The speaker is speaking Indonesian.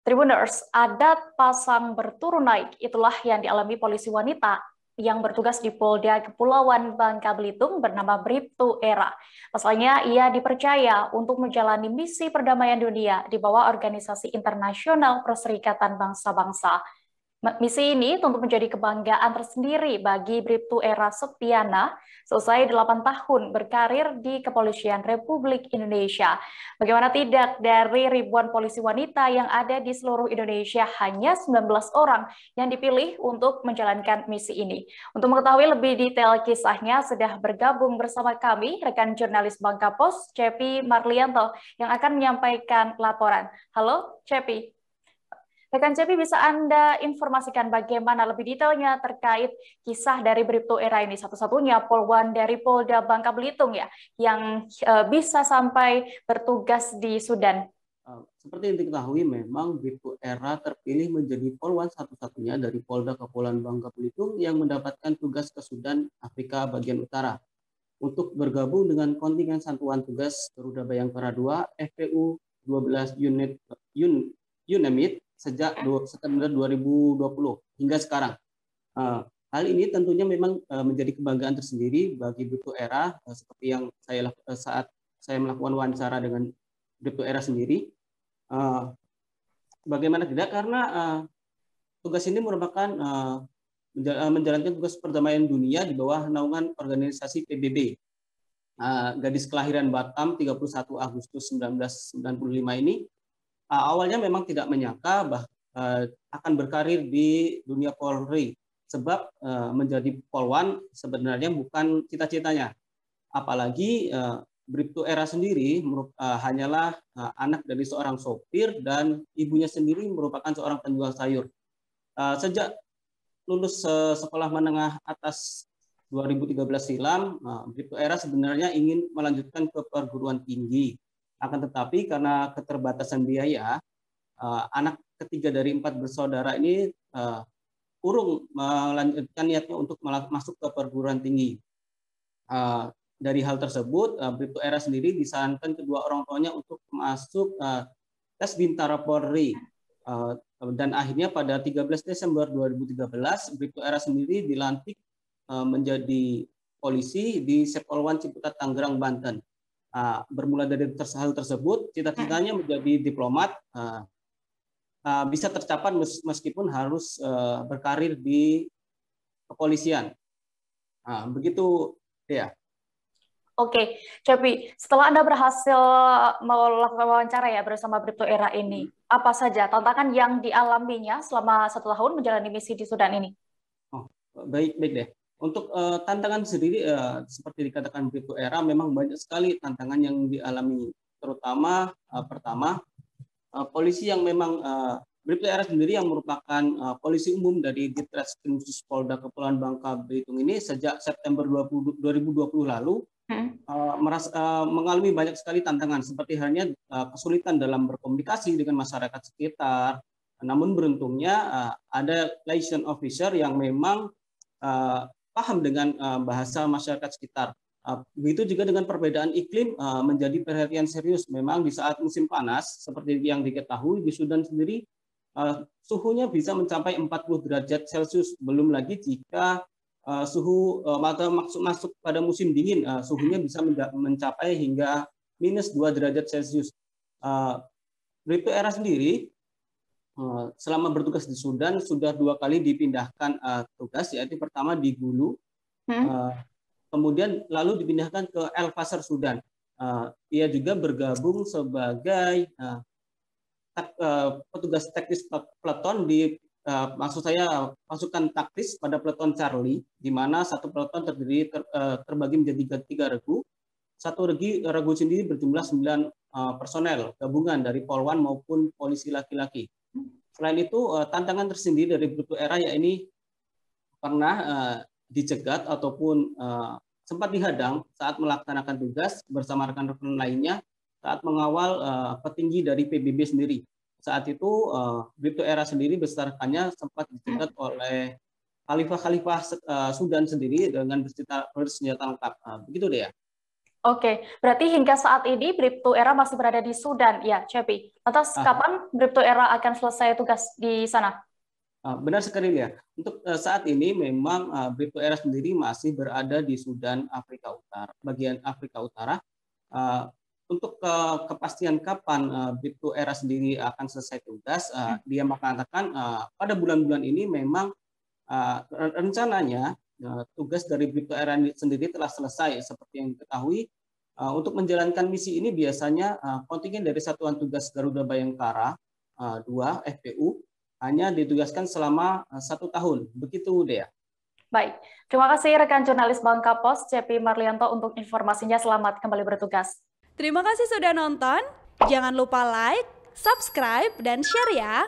Tribuners, adat pasang berturun naik, itulah yang dialami polisi wanita yang bertugas di Polda Kepulauan Bangka Belitung bernama Bribtu Era. Pasalnya, ia dipercaya untuk menjalani misi perdamaian dunia di bawah Organisasi Internasional Perserikatan Bangsa-Bangsa. Misi ini tentu menjadi kebanggaan tersendiri bagi Bribtu Era Septiana selesai 8 tahun berkarir di Kepolisian Republik Indonesia. Bagaimana tidak, dari ribuan polisi wanita yang ada di seluruh Indonesia, hanya 19 orang yang dipilih untuk menjalankan misi ini. Untuk mengetahui lebih detail kisahnya, sudah bergabung bersama kami rekan jurnalis Bangka Post, Cepi Marlianto, yang akan menyampaikan laporan. Halo, Cepi. Rekan Cepi, bisa Anda informasikan bagaimana lebih detailnya terkait kisah dari Bribtu Era ini, satu-satunya polwan dari Polda Bangka Belitung ya, yang bisa sampai bertugas di Sudan? Seperti yang diketahui, memang Bribtu Era terpilih menjadi polwan satu-satunya dari Polda Kepulauan Bangka Belitung yang mendapatkan tugas ke Sudan, Afrika bagian utara, untuk bergabung dengan kontingen Satuan Tugas Garuda Bayangkara II FPU 12 UNAMID sejak September 2020 hingga sekarang. Hal ini tentunya memang menjadi kebanggaan tersendiri bagi Bribtu Era, seperti yang saat saya melakukan wawancara dengan Bribtu Era sendiri. Bagaimana tidak, karena tugas ini merupakan menjalankan tugas perdamaian dunia di bawah naungan organisasi PBB. Gadis kelahiran Batam 31 Agustus 1995 ini awalnya memang tidak menyangka akan berkarir di dunia Polri, sebab menjadi polwan sebenarnya bukan cita-citanya. Apalagi Bribtu Era sendiri hanyalah anak dari seorang sopir dan ibunya sendiri merupakan seorang penjual sayur. Sejak lulus sekolah menengah atas 2013 silam, Bribtu Era sebenarnya ingin melanjutkan ke perguruan tinggi. Akan tetapi karena keterbatasan biaya, anak ketiga dari 4 bersaudara ini urung melanjutkan niatnya untuk masuk ke perguruan tinggi. Dari hal tersebut, Bribtu Era sendiri disarankan kedua orang tuanya untuk masuk tes Bintara Polri. Dan akhirnya pada 13 Desember 2013, Bribtu Era sendiri dilantik menjadi polisi di Sepolwan Ciputat, Tangerang, Banten. Bermula dari hal tersebut, cita-citanya menjadi diplomat bisa tercapai meskipun harus berkarir di kepolisian. Begitu ya. Oke, Cepi, setelah Anda berhasil melakukan wawancara ya bersama Bribtu Era ini, apa saja tantangan yang dialaminya selama 1 tahun menjalani misi di Sudan ini? Baik deh. Untuk tantangan sendiri, seperti dikatakan Bribtu Era, memang banyak sekali tantangan yang dialami. Terutama pertama, polisi yang memang Bribtu Era sendiri yang merupakan polisi umum dari Ditreskrim Khusus Polda Kepulauan Bangka Belitung ini sejak September 2020 lalu mengalami banyak sekali tantangan, seperti halnya kesulitan dalam berkomunikasi dengan masyarakat sekitar. Namun beruntungnya ada liaison officer yang memang paham dengan bahasa masyarakat sekitar. Begitu juga dengan perbedaan iklim menjadi perhatian serius. Memang di saat musim panas, seperti yang diketahui di Sudan sendiri, suhunya bisa mencapai 40 derajat Celcius. Belum lagi jika suhu masuk pada musim dingin, suhunya bisa mencapai hingga -2 derajat Celcius. Bribtu Era sendiri selama bertugas di Sudan sudah 2 kali dipindahkan tugas, yaitu pertama di Gulu, kemudian lalu dipindahkan ke El Fasher, Sudan. Ia juga bergabung sebagai petugas teknis peleton di pasukan taktis pada peleton Charlie, di mana satu peleton terbagi menjadi 3 regu. Satu regu sendiri berjumlah 9 personel gabungan dari polwan maupun polisi laki-laki. Selain itu, tantangan tersendiri dari Bribtu Era ya ini pernah dicegat ataupun sempat dihadang saat melaksanakan tugas bersama rekan-rekan lainnya saat mengawal petinggi dari PBB sendiri. Saat itu Bribtu Era sendiri besertanya sempat dicegat oleh Khalifah Sudan sendiri dengan bersenjata lengkap. Begitu deh ya. Oke, berarti hingga saat ini Bribtu Era masih berada di Sudan, ya, Cepi. Lantas kapan Bribtu Era akan selesai tugas di sana? Benar sekali ya. Untuk saat ini memang Bribtu Era sendiri masih berada di Sudan, Afrika Utara, bagian Afrika Utara. Untuk kepastian kapan Bribtu Era sendiri akan selesai tugas, dia mengatakan pada bulan-bulan ini memang rencananya tugas dari Bribtu Era sendiri telah selesai. Seperti yang diketahui, untuk menjalankan misi ini biasanya kontingen dari Satuan Tugas Garuda Bayangkara 2 FPU hanya ditugaskan selama 1 tahun. Begitu, Dea. Baik, terima kasih rekan jurnalis Bangka Pos, Cepi Marlianto untuk informasinya. Selamat kembali bertugas. Terima kasih sudah nonton. Jangan lupa like, subscribe, dan share ya.